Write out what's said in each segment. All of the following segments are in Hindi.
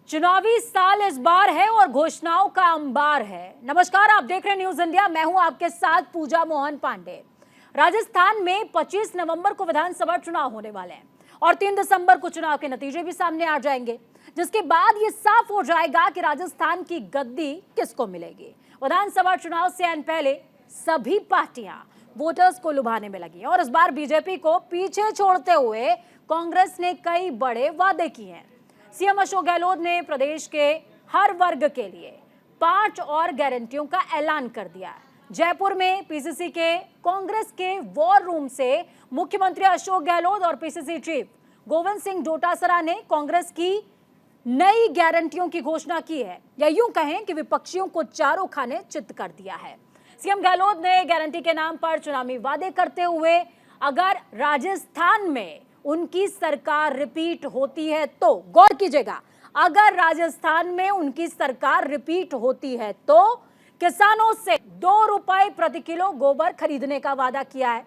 चुनावी साल इस बार है और घोषणाओं का अंबार है। नमस्कार, आप देख रहे हैं न्यूज इंडिया। मैं हूं आपके साथ पूजा मोहन पांडे। राजस्थान में 25 नवंबर को विधानसभा चुनाव होने वाले हैं और 3 दिसंबर को चुनाव के नतीजे भी सामने आ जाएंगे, जिसके बाद ये साफ हो जाएगा कि राजस्थान की गद्दी किसको मिलेगी। विधानसभा चुनाव से आने पहले सभी पार्टियां वोटर्स को लुभाने में लगी हैं और इस बार बीजेपी को पीछे छोड़ते हुए कांग्रेस ने कई बड़े वादे किए हैं। सीएम अशोक गहलोत ने प्रदेश के हर वर्ग के लिए 5 और गारंटियों का ऐलान कर दिया है। जयपुर में पीसीसी के कांग्रेस के वॉर रूम से मुख्यमंत्री अशोक गहलोत और पीसीसी चीफ गोविंद सिंह डोटासरा ने कांग्रेस की नई गारंटियों की घोषणा की है, या यूं कहें कि विपक्षियों को चारों खाने चित कर दिया है। सीएम गहलोत ने गारंटी के नाम पर चुनावी वादे करते हुए अगर राजस्थान में उनकी सरकार रिपीट होती है तो, गौर कीजिएगा, अगर राजस्थान में उनकी सरकार रिपीट होती है तो किसानों से 2 रुपए प्रति किलो गोबर खरीदने का वादा किया है।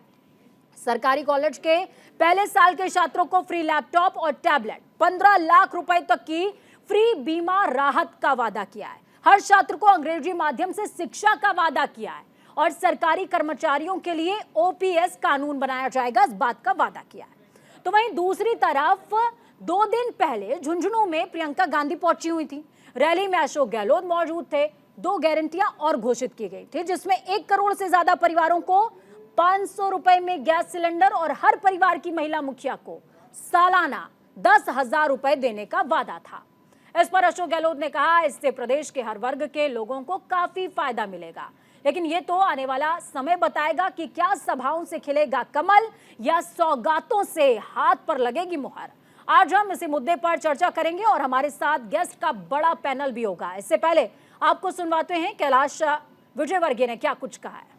सरकारी कॉलेज के पहले साल के छात्रों को फ्री लैपटॉप और टैबलेट, 15 लाख रुपए तक की फ्री बीमा राहत का वादा किया है। हर छात्र को अंग्रेजी माध्यम से शिक्षा का वादा किया है और सरकारी कर्मचारियों के लिए ओपीएस कानून बनाया जाएगा, इस बात का वादा किया है। तो वहीं दूसरी तरफ 2 दिन पहले झुंझुनू में प्रियंका गांधी पहुंची हुई थी। रैली में अशोक गहलोत मौजूद थे। 2 गारंटियां और घोषित की गई थी, जिसमें 1 करोड़ से ज्यादा परिवारों को 500 रुपए में गैस सिलेंडर और हर परिवार की महिला मुखिया को सालाना 10,000 रुपए देने का वादा था। इस पर अशोक गहलोत ने कहा, इससे प्रदेश के हर वर्ग के लोगों को काफी फायदा मिलेगा, लेकिन ये तो आने वाला समय बताएगा कि क्या सभाओं से खिलेगा कमल या सौगातों से हाथ पर लगेगी मुहर। आज हम इसी मुद्दे पर चर्चा करेंगे और हमारे साथ गेस्ट का बड़ा पैनल भी होगा। इससे पहले आपको सुनवाते हैं कैलाश विजयवर्गीय ने क्या कुछ कहा है।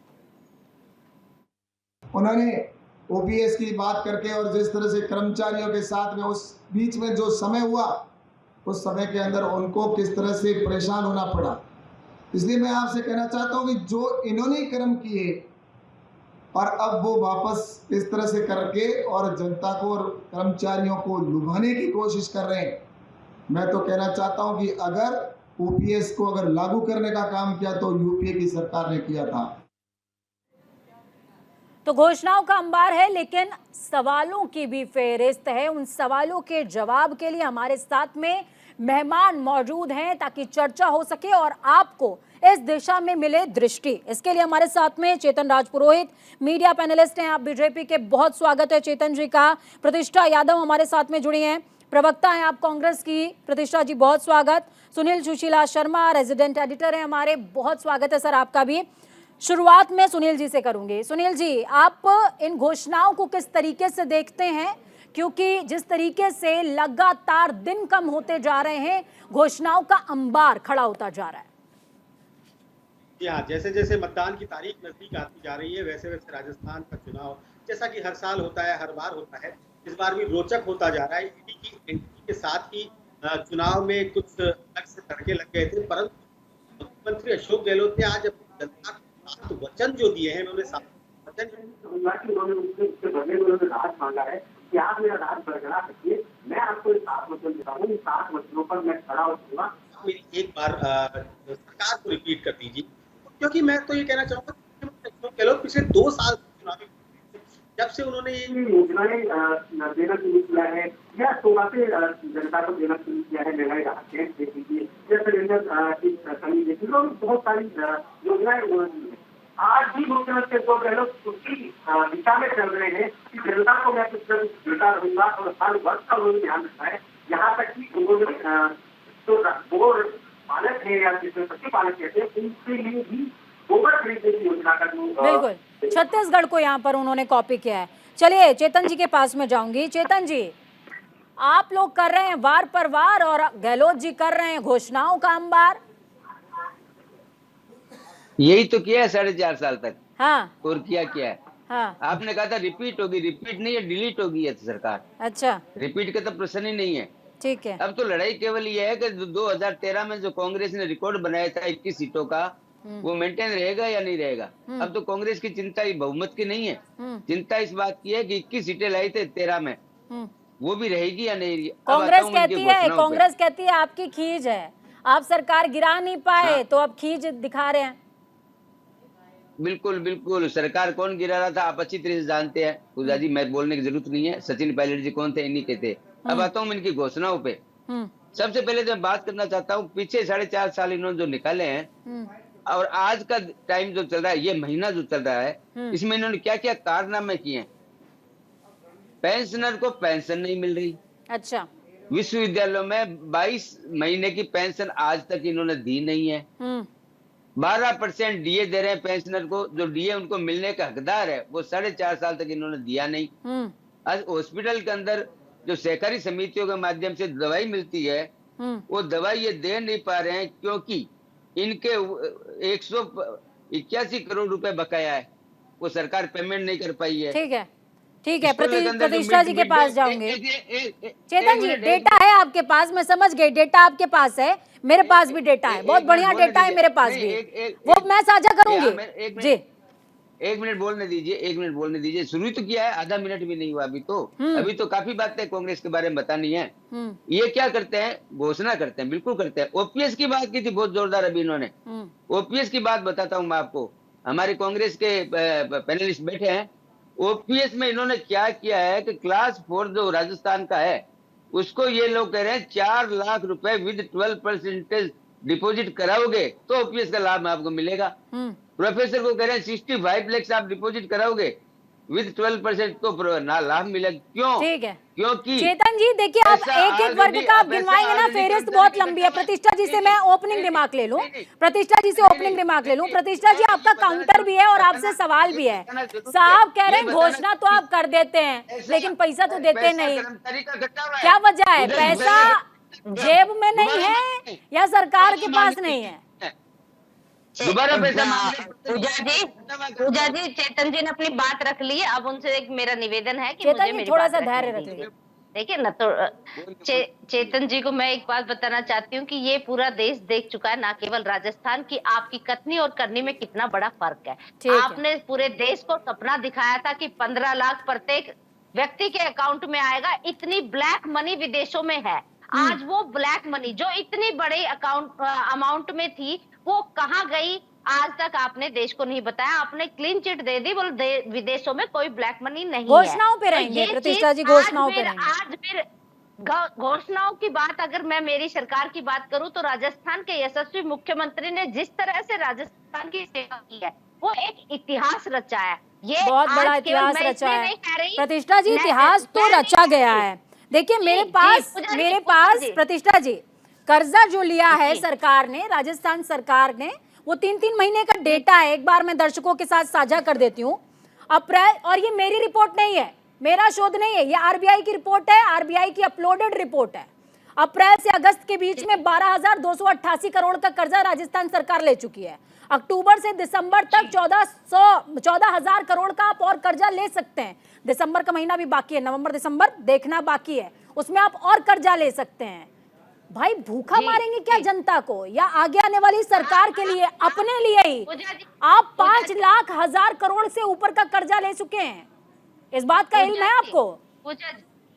उन्होंने ओपीएस की बात करके और जिस तरह से कर्मचारियों के साथ में उस बीच में जो समय हुआ, उस समय के अंदर उनको किस तरह से परेशान होना पड़ा, इसलिए मैं आपसे कहना चाहता हूं कि जो इन्होंने कर्म किए और अब वो वापस इस तरह से करके और जनता को और कर्मचारियों को लुभाने की कोशिश कर रहे हैं। मैं तो कहना चाहता हूं कि अगर ओपीएस को अगर लागू करने का काम किया तो यूपीए की सरकार ने किया था। तो घोषणाओं का अंबार है, लेकिन सवालों की भी फेहरिस्त है। उन सवालों के जवाब के लिए हमारे साथ में मेहमान मौजूद हैं ताकि चर्चा हो सके और आपको इस दिशा में मिले दृष्टि। इसके लिए हमारे साथ में चेतन राजपुरोहित मीडिया पैनलिस्ट हैं। आप बीजेपी के, बहुत स्वागत है चेतन जी का। प्रतिष्ठा यादव हमारे साथ में जुड़ी हैं, प्रवक्ता हैं आप कांग्रेस की। प्रतिष्ठा जी, बहुत स्वागत। सुनील सुशीला शर्मा रेजिडेंट एडिटर हैं हमारे, बहुत स्वागत है सर आपका भी। शुरुआत में सुनील जी से करूंगी। सुनील जी, आप इन घोषणाओं को किस तरीके से देखते हैं, क्योंकि जिस तरीके से लगातार दिन कम होते जा रहे हैं, घोषणाओं का अंबार खड़ा होता जा रहा है। जी हाँ, जैसे जैसे मतदान की तारीख नजदीक आती जा रही है, वैसे वैसे राजस्थान का चुनाव, जैसा कि हर साल होता है, हर बार होता है, इस बार भी रोचक होता जा रहा है। ईडी की एंट्री के साथ ही चुनाव में कुछ अलग से तड़के लग गए थे, परंतु मुख्यमंत्री अशोक गहलोत ने आज अपनी जनता को 7 वचन जो दिए हैं, उन्होंने 7 वचन राहत मांगा है कि आप मेरा राहत बरकरार रखिए, मैं आपको 7 वचन देता हूँ, 7 वचनों पर मैं खड़ा होऊंगा। मेरी एक बार सरकार को रिपीट कर दीजिए, क्योंकि मैं तो ये कहना चाहूंगा अशोक गहलोत पिछले 2 साल चुनावी जब से उन्होंने ये योजनाएं देना शुरू किया है या सौगातें जनता को देना शुरू किया है, महंगाई राहत दे दीजिए या सिलेंडर की कमी देखिए, बहुत सारी योजनाएं आज भी मुख्यमंत्री अशोक गहलोत उसी दिशा में चल रहे हैं कि जनता को मैं कुछ देता रहूंगा और हर वर्ग का उन्होंने ध्यान रखा है। यहाँ तक कि उन्होंने तो गोबर पालक है या जिसमें पशुपालक कहते हैं, उनके लिए भी गोबर खरीदने की योजना का बिल्कुल छत्तीसगढ़ को यहाँ पर उन्होंने कॉपी किया है। चलिए चेतन जी के पास में जाऊंगी। चेतन जी, आप लोग कर रहे हैं वार पर वार और गहलोत जी कर रहे हैं घोषणाओं का अंबार। यही तो किया है 4.5 साल तक। हाँ, और क्या है। हाँ, आपने कहा था रिपीट होगी, रिपीट नहीं है, डिलीट होगी है सरकार। अच्छा, रिपीट का तो प्रश्न ही नहीं है। ठीक है। अब तो लड़ाई केवल ये है कि 2013 में जो कांग्रेस ने रिकॉर्ड बनाया था 21 सीटों का, वो मेंटेन रहेगा या नहीं रहेगा। अब तो कांग्रेस की चिंता बहुमत की नहीं है, चिंता इस बात की है कि 21 सीटें लाई थे 13 में, वो भी रहेगी या नहीं रहेगी। अब कांग्रेस आता हूं उनकी कहती है, घोषणाओं पे। कांग्रेस कहती है आपकी खींच है, आप सरकार गिरा नहीं पाए हाँ। तो अब खींच दिखा रहे हैं। बिल्कुल बिल्कुल, सरकार कौन गिरा रहा था आप अच्छी तरह से जानते हैं पूजा जी, मैं बोलने की जरूरत नहीं है। सचिन पायलट जी कौन थे, इन्हीं के थे। अब आता हूँ इनकी घोषणाओं पे। हम्म सबसे पहले तो मैं बात करना चाहता हूँ, पीछे 4.5 साल इन्होंने जो निकाले हैं हम्म और आज का टाइम जो चल रहा है, ये महीना जो चल रहा है, इसमें इन्होंने क्या क्या कारनामे किए हैं। पेंशनर को पेंशन नहीं मिल रही, अच्छा। विश्वविद्यालयों में 22 महीने की पेंशन आज तक इन्होंने दी नहीं है। 12% डीए दे रहे हैं पेंशनर को, जो डीए उनको मिलने का हकदार है वो 4.5 साल तक इन्होंने दिया नहीं। आज हॉस्पिटल के अंदर जो सहकारी समितियों के माध्यम से दवाई मिलती है, वो दवाई ये दे नहीं पा रहे हैं क्योंकि इनके 181 करोड़ रुपए बकाया है, वो सरकार पेमेंट नहीं कर पाई है। ठीक है, ठीक है। इसको लेकर अंदर जो प्रतिष्ठा जी के मिड- पास एक- जाऊंगे। एक- एक- एक- चेतन एक जी, मिनट, डेटा है आपके पास, मैं समझ गई, डेटा आपके पास है, मेरे पास भी डेटा है, बहुत बढ़िया डेटा है मेरे पास भी, वो मैं साझा करूंगी जी। एक मिनट बोलने दीजिए, एक मिनट बोलने दीजिए। शुरू तो किया है, आधा मिनट भी नहीं हुआ अभी तो। अभी तो काफी बातें कांग्रेस के बारे में बतानी है। ये क्या करते हैं, घोषणा करते हैं, बिल्कुल करते हैं। ओपीएस की बात की थी बहुत जोरदार अभी इन्होंने। ओपीएस की बात बताता हूँ मैं आपको, हमारे कांग्रेस के पैनलिस्ट बैठे हैं। ओपीएस में इन्होंने क्या किया है कि क्लास 4 जो राजस्थान का है, उसको ये लोग कह रहे हैं 4 लाख रुपए विद 12% डिपॉजिट कराओगे तो ओपीएस का लाभ आपको मिलेगा। प्रोफेसर को कह रहे हैं 65 लाख आप डिपॉजिट कराओगे विद 12% तो ना लाभ मिलेगा। क्यों? ठीक है, क्योंकि चेतन जी देखिए, आप एक एक वर्ग का आप गिनवाएंगे ना, फेहरिस्त बहुत लंबी है। प्रतिष्ठा जी से मैं ओपनिंग रिमार्क ले लूं, प्रतिष्ठा जी से ओपनिंग रिमार्क ले लूं। प्रतिष्ठा जी, आपका काउंटर भी है और आपसे सवाल भी है। साहब कह रहे हैं घोषणा तो आप कर देते हैं लेकिन पैसा तो देते नहीं, क्या वजह है? पैसा जेब में नहीं है या सरकार के पास नहीं है? दोबारा पैसा पूजा जी, चेतन जी ने अपनी बात रख ली है। अब उनसे एक मेरा निवेदन है कि चेतन मुझे जी मेरी थोड़ा बात सा रखने धैर्य दीजिए। रखिए। देखिए ना, तो चेतन जी को मैं एक बात बताना चाहती हूँ कि ये पूरा देश देख चुका है, ना केवल राजस्थान, की आपकी कथनी और करनी में कितना बड़ा फर्क है। आपने पूरे देश को सपना दिखाया था कि 15 लाख प्रत्येक व्यक्ति के अकाउंट में आएगा। इतनी ब्लैक मनी विदेशों में है, आज वो ब्लैक मनी जो इतनी बड़े अमाउंट में थी वो कहाँ गई, आज तक आपने देश को नहीं बताया। आपने क्लीन चिट दे दी, बोल विदेशों में कोई ब्लैक मनी नहीं है। घोषणाओं पे रहेंगे प्रतिष्ठा जी, घोषणाओं पे रहेंगे। आज फिर घोषणाओं की बात, अगर मैं मेरी सरकार की बात करूं तो राजस्थान के यशस्वी मुख्यमंत्री ने जिस तरह से राजस्थान की सेवा की है वो एक इतिहास रचा है। ये बहुत बड़ा आज केवल इतिहास मैं रचा इसलिए है नहीं कह रही, प्रतिष्ठा जी, इतिहास तो रचा गया है। देखिए मेरे पास प्रतिष्ठा जी, कर्जा जो लिया है सरकार ने, राजस्थान सरकार ने, वो 3-3 महीने का डेटा है। एक बार मैं दर्शकों के साथ साझा कर देती हूँ। अप्रैल, और ये मेरी रिपोर्ट नहीं है, मेरा शोध नहीं है, ये आरबीआई की रिपोर्ट है, आरबीआई की अपलोडेड रिपोर्ट है। अप्रैल से अगस्त के बीच में 12,288 करोड़ का कर्जा राजस्थान सरकार ले चुकी है। अक्टूबर से दिसंबर तक 14,000 करोड़ का आप और कर्जा ले सकते हैं। दिसंबर का महीना भी बाकी है, नवंबर दिसंबर देखना बाकी है, उसमें आप और कर्जा ले सकते हैं। भाई भूखा मारेंगे क्या जनता को, या आगे आने वाली सरकार के लिए, अपने लिए ही आप 5 लाख हजार करोड़ से ऊपर का कर्जा ले चुके हैं? इस बात का इल्म है आपको?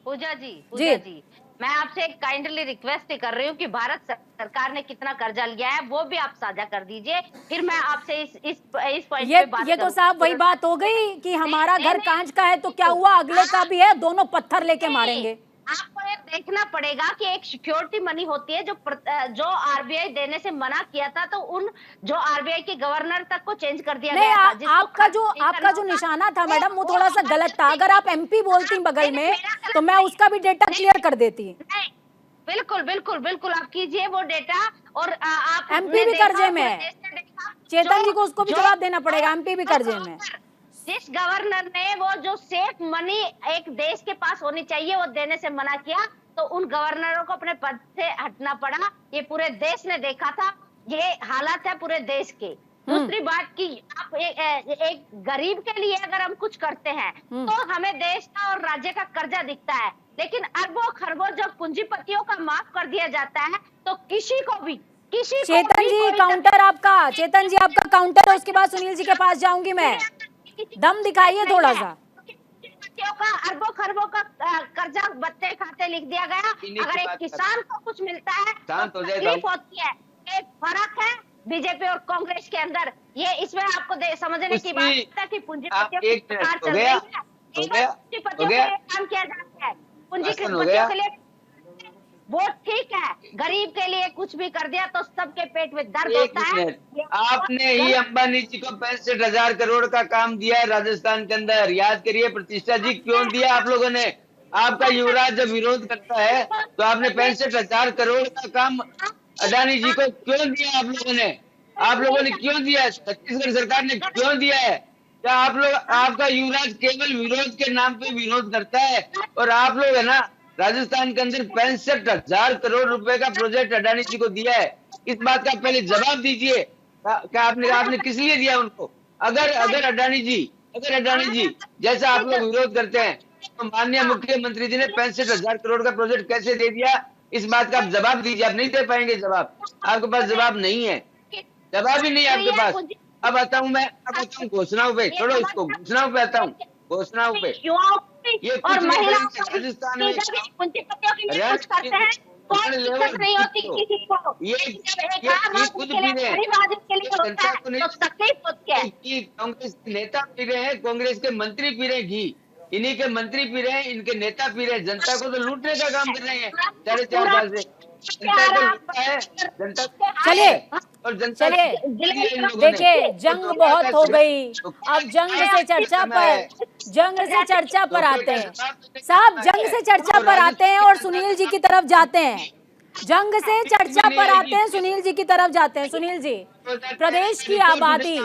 पूजा जी, मैं आपसे एक काइंडली रिक्वेस्ट कर रही हूँ कि भारत सरकार ने कितना कर्जा लिया है वो भी आप साझा कर दीजिए, फिर मैं आपसे इस पॉइंट पे बात ये तो साहब वही बात हो गई कि हमारा घर कांच का है तो क्या हुआ, अगले का भी है, दोनों पत्थर लेके मारेंगे। आपको ये देखना पड़ेगा कि एक सिक्योरिटी मनी होती है जो आरबीआई देने से मना किया था, तो उन जो आरबीआई के गवर्नर तक को चेंज कर दिया गया था। आपका जो निशाना था मैडम वो थोड़ा सा गलत था। अगर आप एमपी बोलती बगल में तो मैं उसका भी डेटा क्लियर कर देती। बिल्कुल बिल्कुल बिल्कुल, आप कीजिए वो डेटा। और आप एमपी भी कर्जे में है, चेतन जी को उसको भी जवाब देना पड़ेगा, एमपी भी कर्जे में। जिस गवर्नर ने वो जो सेफ मनी एक देश के पास होनी चाहिए वो देने से मना किया, तो उन गवर्नरों को अपने पद से हटना पड़ा। ये पूरे देश ने देखा था, ये हालात है पूरे देश के। दूसरी बात की, आप एक गरीब के लिए अगर हम कुछ करते हैं तो हमें देश का और राज्य का कर्जा दिखता है, लेकिन अरबों खरबों जब पूंजीपतियों का माफ कर दिया जाता है तो किसी को भी चेतन जी काउंटर आपका, चेतन जी आपका काउंटर है, उसके बाद सुनील जी के पास जाऊंगी मैं। दम दिखाइए थोड़ा सा। पूंजीपतियों का अरबों खरबों का कर्जा बच्चे खाते लिख दिया गया। अगर एक किसान को कुछ मिलता है तो तकलीफ होती है। एक फर्क है बीजेपी और कांग्रेस के अंदर, ये इसमें आपको समझने की बात है कि पूंजीपतियों की सरकार चल रही है, पूंजीपतियों के लिए काम किया जाता है, पूंजीपतियों के लिए वो ठीक है, गरीब के लिए कुछ भी कर दिया तो सबके पेट में दर्द होता है। आपने ही अंबानी जी को 65,000 करोड़ का काम दिया है राजस्थान के अंदर, याद करिए। प्रतिष्ठा जी, क्यों दिया आप लोगों ने? आपका युवराज जब विरोध करता है तो आपने 65,000 करोड़ का काम अडानी जी को क्यों दिया? आप लोगों ने क्यों दिया? छत्तीसगढ़ सरकार ने क्यों दिया है? क्या आप लोग, आपका युवराज केवल विरोध के नाम पे विरोध करता है? और आप लोग है ना, राजस्थान के अंदर 65,000 करोड़ रुपए का प्रोजेक्ट अडानी जी को दिया है। इस बात का पहले जवाब दीजिए, क्या आपने किस लिए दिया उनको? अगर अडानी जी जैसा आप लोग विरोध करते हैं तो माननीय मुख्यमंत्री जी ने 65,000 करोड़ का प्रोजेक्ट कैसे दे दिया? इस बात का आप जवाब दीजिए। आप नहीं दे पाएंगे जवाब, आपके पास जवाब नहीं है, जवाब ही नहीं है आपके पास। अब आता हूँ मैं, घोषणाओं पे, छोड़ो इसको, घोषणाओं पे आता हूँ, घोषणाओं पे। ये और महिलाओं राजस्थान में पूंजीपतियों के लिए कुछ करते हैं, कोई दिक्कत नहीं होती किसी को। ये खुद पी रहे हैं, जनता को नहीं, तकलीफ होती है। कांग्रेस के नेता पी रहे हैं, कांग्रेस के मंत्री पी रहे हैं घी, इन्हीं के मंत्री पी रहे हैं, इनके नेता पी रहे हैं। जनता को तो लूटने का काम कर रहे हैं 4.5 साल से। जनता को लूटता है, जनता चलिए और जनता देखिए, जंग बहुत हो गई, अब जंग से चर्चा पर आते हैं साहब, जंग से चर्चा पर आते हैं और सुनील जी की तरफ जाते हैं। जंग से चर्चा पर आते हैं, सुनील जी की तरफ जाते हैं। सुनील जी, प्रदेश की आबादी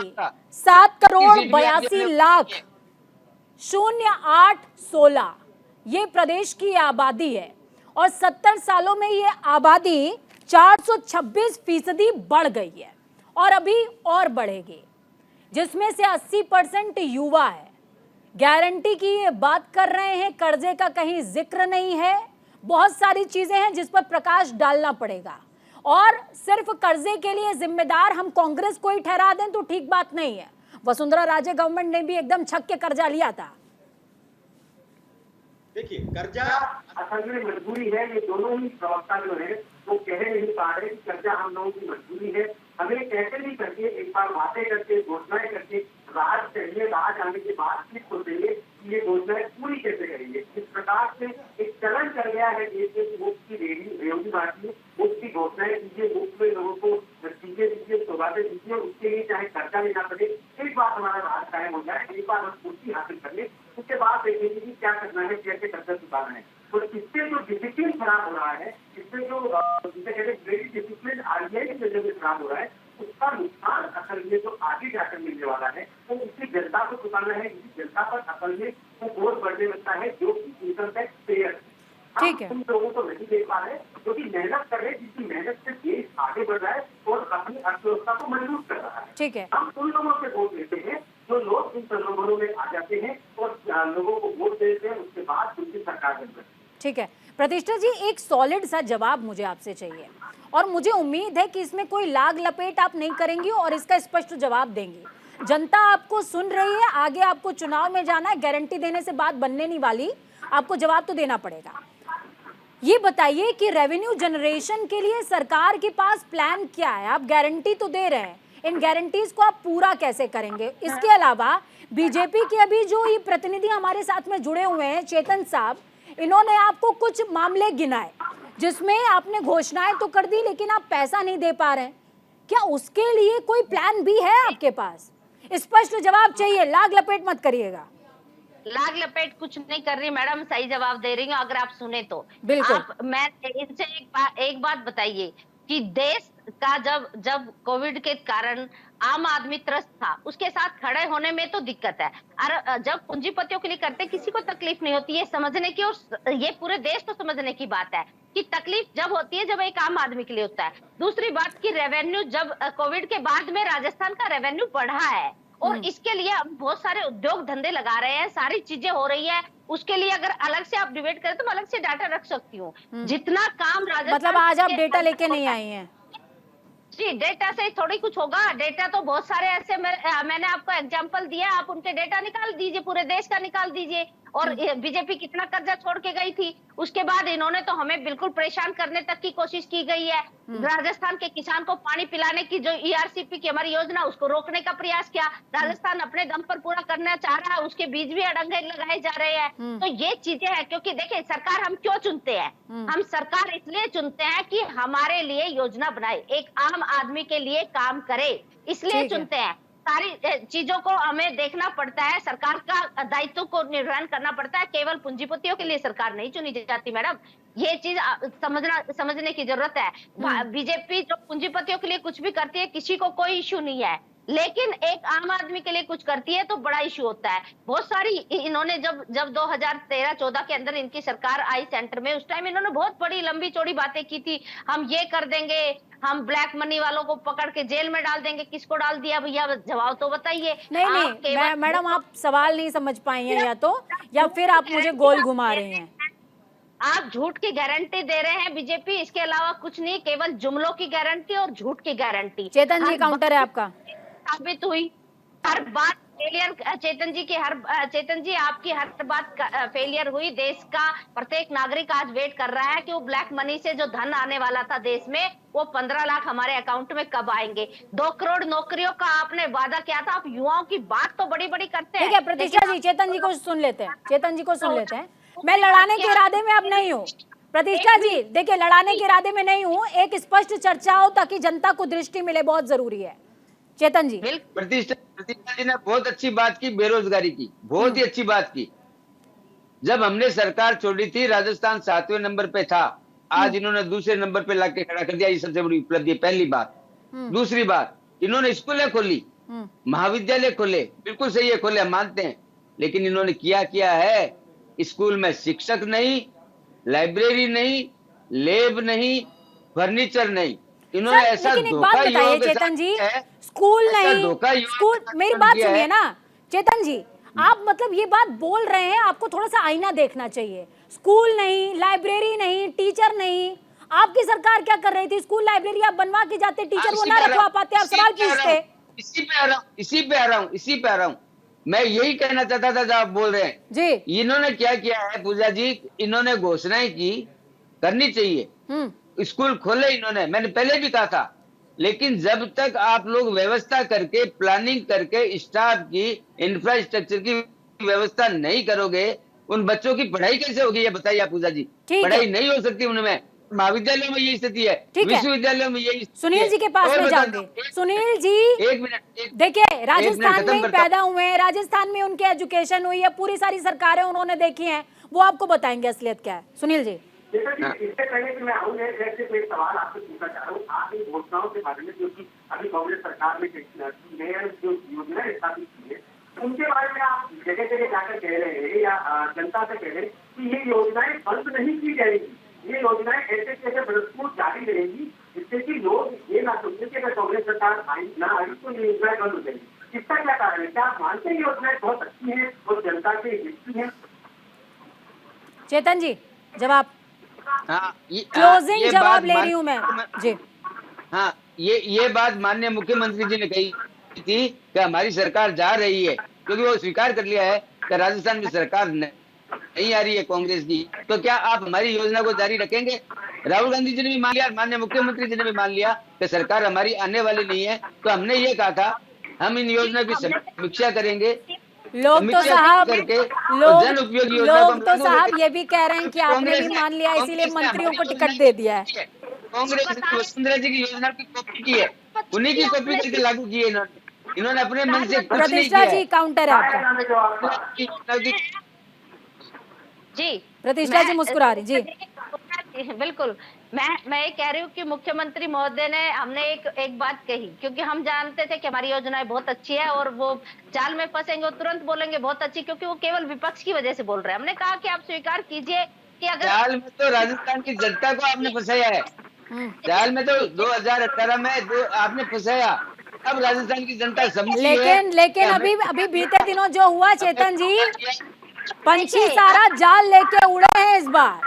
7,82,00,000,0816 ये प्रदेश की आबादी है और 70 सालों में ये आबादी 426% बढ़ गई है और अभी और बढ़ेगी, जिसमें से 80% युवा है। गारंटी की ये बात कर रहे हैं, कर्जे का कहीं जिक्र नहीं है। बहुत सारी चीजें हैं जिस पर प्रकाश डालना पड़ेगा और सिर्फ कर्जे के लिए जिम्मेदार हम कांग्रेस को ही ठहरा दें तो ठीक बात नहीं है। वसुंधरा राजे गवर्नमेंट ने भी एकदम छक के कर्जा लिया था। देखिए, कर्जा असल में मजबूरी है। ये दोनों ही प्रवक्ता जो है वो कह नहीं पा रहे कि कर्जा हम लोगों की मजबूरी है। हमें कैसे भी करके एक बार बातें करके, घोषणाएं करके राज चाहिए, राज आने के बाद फिर सोचेंगे कि ये घोषणाएं पूरी कैसे करेंगे। इस प्रकार से एक चलन चल गया है देश में, मुफ्त की रेवड़ी बांटिए, मुफ्त की घोषणाएं कीजिए, मुफ्त में लोगों को चीजें दीजिए, सौगातें दीजिए, उसके लिए चाहे खर्चा लेना पड़े। एक बार हमारा राज कायम हो जाए, एक बार हम कुर्सी हासिल कर ले, उसके बाद देखेंगे कि क्या करना है, कैसे कर्जा चुकाना है। तो इससे जो डिसिप्लिन खराब हो रहा है, इससे जो जिसे कहते हैं डिसिप्लिन आरबीआई की वजह से खराब हो रहा है, उसका नुकसान असल में जो आगे जाकर मिलने वाला है वो इसी जनता को चुकाना है। इसी जनता पर असल में वो बोझ बढ़ने लगता है जो कि इनकम टैक्स पेयर। ठीक है, उन लोगों को नहीं देख पा रहे जो कि मेहनत कर रहे, जिसकी मेहनत से देश आगे बढ़ रहा है और अपनी अर्थव्यवस्था को मजबूत कर रहा है। ठीक है, हम उन लोगों से वोट लेते हैं जो लोग इन प्रलोभनों में आ जाते हैं और लोगों को वोट देते हैं, उसके बाद उनकी सरकार बनती है। ठीक है। प्रतिष्ठा जी, एक सॉलिड सा जवाब मुझे आपसे चाहिए और मुझे उम्मीद है कि इसमें कोई लाग लपेट आप नहीं करेंगी और इसका स्पष्ट जवाब देंगी। जनता आपको सुन रही है, आगे आपको चुनाव में जाना है, गारंटी देने से बात बनने नहीं वाली, आपको जवाब तो देना पड़ेगा। ये बताइए कि रेवेन्यू जनरेशन के लिए सरकार के पास प्लान क्या है? आप गारंटी तो दे रहे हैं, इन गारंटीज को आप पूरा कैसे करेंगे? इसके अलावा बीजेपी के अभी जो ये प्रतिनिधि हमारे साथ में जुड़े हुए हैं, चेतन साहब, इन्होंने आपको कुछ मामले गिनाए जिसमें आपने घोषणाएं तो कर दी लेकिन आप पैसा नहीं दे पा रहे हैं। क्या उसके लिए कोई प्लान भी है आपके पास? स्पष्ट जवाब चाहिए, लाग लपेट मत करिएगा। लाग लपेट कुछ नहीं कर रही मैडम, सही जवाब दे रही हूँ अगर आप सुने तो। बिल्कुल। मैं इनसे एक बात बताइए कि देश का जब कोविड के कारण आम आदमी त्रस्त था, उसके साथ खड़े होने में तो दिक्कत है। और जब पूंजीपतियों के लिए करते किसी को तकलीफ नहीं होती, ये समझने की और ये पूरे देश को समझने की बात है कि तकलीफ जब होती है जब एक आम आदमी के लिए होता है। दूसरी बात की रेवेन्यू, जब कोविड के बाद में राजस्थान का रेवेन्यू बढ़ा है और इसके लिए हम बहुत सारे उद्योग धंधे लगा रहे हैं, सारी चीजें हो रही है। उसके लिए अगर अलग से आप डिबेट करें तो मैं अलग से डाटा रख सकती हूँ। जितना काम राजस्थान, मतलब आज आप डेटा लेके नहीं आई हैं? जी, डेटा से थोड़ी कुछ होगा। डेटा तो बहुत सारे ऐसे मैंने आपको एग्जांपल दिया, आप उनके डेटा निकाल दीजिए, पूरे देश का निकाल दीजिए। और बीजेपी कितना कर्जा छोड़ के गई थी। उसके बाद इन्होंने तो हमें बिल्कुल परेशान करने तक की कोशिश की गई है। राजस्थान के किसान को पानी पिलाने की जो ईआरसीपी की हमारी योजना, उसको रोकने का प्रयास किया। राजस्थान अपने दम पर पूरा करना चाह रहा है, उसके बीज भी अड़ंगे लगाए जा रहे हैं। तो ये चीजें हैं, क्योंकि देखिए सरकार हम क्यों चुनते हैं, हम सरकार इसलिए चुनते हैं कि हमारे लिए योजना बनाए, एक आम आदमी के लिए काम करे, इसलिए चुनते हैं। सारी चीजों को हमें देखना पड़ता है, सरकार का दायित्व को निर्वहन करना पड़ता है। केवल पूंजीपतियों के लिए सरकार नहीं चुनी जाती मैडम, ये चीज समझने की जरूरत है। बीजेपी जो पूंजीपतियों के लिए कुछ भी करती है, किसी को कोई इश्यू नहीं है, लेकिन एक आम आदमी के लिए कुछ करती है तो बड़ा इश्यू होता है। बहुत सारी इन्होंने जब 2013-14 के अंदर इनकी सरकार आई सेंटर में, उस टाइम इन्होंने बहुत बड़ी लंबी चौड़ी बातें की थी। हम ये कर देंगे, हम ब्लैक मनी वालों को पकड़ के जेल में डाल देंगे। किसको डाल दिया भैया, जवाब तो बताइए। नहीं, मैडम आप सवाल नहीं समझ पाई हैं या फिर आप मुझे गोल घुमा रही हैं। आप झूठ की गारंटी दे रहे हैं बीजेपी, इसके अलावा कुछ नहीं, केवल जुमलों की गारंटी और झूठ की गारंटी। चेतन जी काउंटर है आपका। साबित हुई हर बात फेलियर, चेतन जी आपकी हर बात फेलियर हुई। देश का प्रत्येक नागरिक आज वेट कर रहा है कि वो ब्लैक मनी से जो धन आने वाला था देश में, वो 15 लाख हमारे अकाउंट में कब आएंगे। 2 करोड़ नौकरियों का आपने वादा किया था। आप युवाओं की बात तो बड़ी बड़ी करते हैं। ठीक है प्रतिष्ठा जी, चेतन जी को सुन लेते हैं। मैं लड़ाने के इरादे में अब नहीं हूँ प्रतिष्ठा जी, देखिए लड़ाने के इरादे में नहीं हूँ, एक स्पष्ट चर्चा हो ताकि जनता को दृष्टि मिले, बहुत जरूरी है। चेतन जी। प्रतिष्ठा जी ने बहुत अच्छी बात की, बेरोजगारी की बहुत ही अच्छी बात की। जब हमने सरकार छोड़ी थी, राजस्थान 7वें नंबर पे था, आज इन्होंने दूसरे नंबर पे लाके खड़ा कर दिया। ये सबसे बड़ी उपलब्धि, पहली बात। दूसरी बात, इन्होंने स्कूलें खोली, महाविद्यालय खोले, बिल्कुल सही है, खोले, हम मानते हैं। लेकिन इन्होंने क्या है, स्कूल में शिक्षक नहीं, लाइब्रेरी नहीं, लैब नहीं, फर्नीचर नहीं। इन्होंने ऐसा धोखा युवाओं के चेतन जी, साथ स्कूल नहीं, स्कूल, मेरी बात सुनिए ना चेतन जी, आप मतलब ये बात बोल रहे हैं, आपको थोड़ा सा आईना देखना चाहिए। स्कूल नहीं, लाइब्रेरी नहीं, टीचर नहीं, आपकी सरकार क्या कर रही थी? स्कूल लाइब्रेरी आप बनवा के जाते, टीचर वो ना रखवा पाते, आप सवाल पूछते। इसी पे आ रहा हूँ। मैं यही कहना चाहता था, जब आप बोल रहे हैं जी। इन्होंने क्या किया है पूजा जी, इन्होंने घोषणाएं की, करनी चाहिए, स्कूल खोले इन्होंने, मैंने पहले भी कहा था। लेकिन जब तक आप लोग व्यवस्था करके, प्लानिंग करके, स्टाफ की, इंफ्रास्ट्रक्चर की व्यवस्था नहीं करोगे, उन बच्चों की पढ़ाई कैसे होगी ये बताइए आप पूजा जी। पढ़ाई नहीं हो सकती उनमें। महाविद्यालयों में यही स्थिति है, विश्वविद्यालयों में यही। सुनील जी के पास में जाऊंगी। सुनील जी, एक मिनट, देखिए राजस्थान में पैदा हुए हैं, राजस्थान में उनकी एजुकेशन हुई है, पूरी सारी सरकारें उन्होंने देखी हैं, वो आपको बताएंगे असलियत क्या है। सुनील जी। इससे पहले कि मैं आऊँ, ऐसे कोई सवाल आपसे पूछना चाह रहा हूँ। आप इन घोषणाओं के बारे में, जो कि अभी कांग्रेस सरकार ने जो योजना स्थापित की है, उनके बारे में आप जगह जगह जाकर कह रहे हैं या जनता से कह रहे हैं कि ये योजनाएं बंद नहीं की जाएगी, ये योजनाएं ऐसे कैसे भरपूर जारी रहेंगी, जिससे कि लोग ये ना सोचें कि अगर कांग्रेस सरकार आई ना आई तो ये योजनाएं बंद हो जाएगी। इसका क्या कारण है? क्या आप मानते हैं योजनाएं बहुत अच्छी है और जनता के हित की है? चेतन जी जवाब। हाँ, क्लोजिंग जवाब ले रही हूँ मैं जी। हाँ, ये बात माननीय मुख्यमंत्री जी ने कही थी कि हमारी सरकार जा रही है, क्योंकि वो स्वीकार कर लिया है कि राजस्थान में सरकार नहीं आ रही है कांग्रेस की। तो क्या आप हमारी योजना को जारी रखेंगे? राहुल गांधी जी ने भी मान लिया, माननीय मुख्यमंत्री जी ने भी मान लिया कि सरकार हमारी आने वाली नहीं है। तो हमने ये कहा था, हम इन योजना की समीक्षा करेंगे। लोग तो साहब ये भी कह रहे हैं कि आपने भी मान लिया, इसीलिए मंत्रियों को टिकट दे दिया है। कांग्रेस ने वसुंधरा जी की योजना की कॉपी की है, उन्हीं की कॉपी करके लागू की है इन्होंने अपने मन से कुछ नहीं किया। प्रतिष्ठा जी काउंटर है आपका। जी प्रतिष्ठा जी मुस्कुरा रही जी। बिल्कुल, मैं ये कह रही हूँ कि मुख्यमंत्री महोदय ने, हमने एक बात कही, क्योंकि हम जानते थे कि हमारी योजनाएं बहुत अच्छी है और वो जाल में फंसेंगे और तुरंत बोलेंगे बहुत अच्छी, क्योंकि वो केवल विपक्ष की वजह से बोल रहे हैं। हमने कहा कि आप स्वीकार कीजिए कि अगर जाल में तो राजस्थान की जनता को आपने फंसाया है, जाल में तो 2018 में आपने फंसाया, अब राजस्थान की जनता समझी है। लेकिन अभी बीते दिनों जो हुआ चेतन जी, पंछी सारा जाल लेके उड़े हैं इस बार,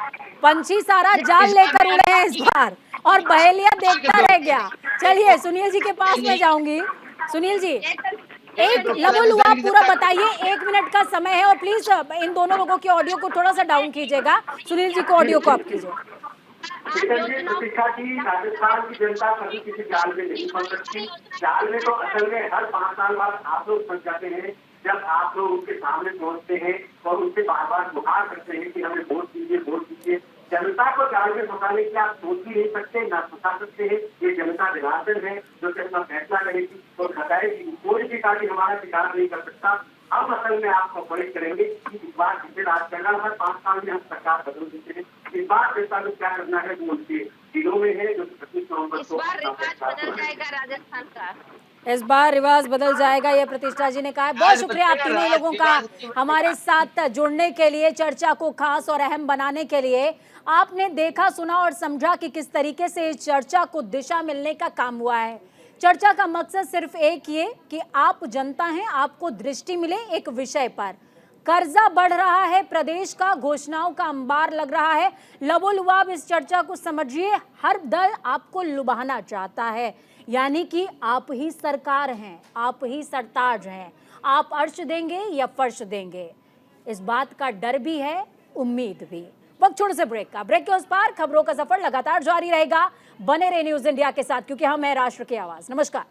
पंछी सारा जाल लेकर उड़े हैं इस बार, और बहेलिया देखता रह गया। चलिए सुनील जी के पास में जाऊंगी। सुनील जी एक लबुल आप पूरा बताइए, 1 मिनट का समय है और प्लीज इन दोनों लोगों की ऑडियो को थोड़ा सा डाउन कीजिएगा। सुनील जी को ऑडियो को आप कीजिए। प्रतीक्षा की राजस्थान की जनता कभी किसी जाल में नहीं फंस सकती। जाल में तो असल में हर 5 साल बाद आप लोग फंस जाते हैं, जब आप लोग उनके सामने पहुंचते हैं और उनसे बार बार गुहार करते हैं कि हमें वोट दीजिए, वोट दीजिए। जनता को जाल में फंसाने के आप सोच भी नहीं सकते, ना फंसा सकते हैं। ये जनता विरासत है जो कि अपना फैसला करेगी और बताएगी। कोई भी पार्टी हमारा विकास नहीं कर सकता। हम असल में आपको अपॉइंट करेंगे कि इस बार जिसे राज करना हर 5 साल में हम सरकार बदल देते हैं। इस बार जनता को क्या करना है वो उनके दिलों में है, जो 25 नवंबर इस बार रिवाज बदल जाएगा राजस्थान का। इस बार रिवाज बदल जाएगा, ये प्रतिष्ठा जी ने कहा है। बहुत शुक्रिया आप तीनों लोगों का हमारे साथ जुड़ने के लिए, चर्चा को खास और अहम बनाने के लिए। आपने देखा, सुना और समझा कि किस तरीके से इस चर्चा को दिशा मिलने का काम हुआ है। चर्चा का मकसद सिर्फ एक ये कि आप जनता हैं, आपको दृष्टि मिले एक विषय पर। कर्जा बढ़ रहा है, प्रदेश का घोषणाओं का अंबार लग रहा है। लबोलुआब इस चर्चा को समझिए, हर दल आपको लुभाना चाहता है, यानी कि आप ही सरकार हैं, आप ही सरताज हैं। आप अर्श देंगे या फर्श देंगे, इस बात का डर भी है, उम्मीद भी। वक्त छोटे से ब्रेक का, ब्रेक के उस पार खबरों का सफर लगातार जारी रहेगा। बने रहे न्यूज इंडिया के साथ, क्योंकि हम हैं राष्ट्र की आवाज। नमस्कार।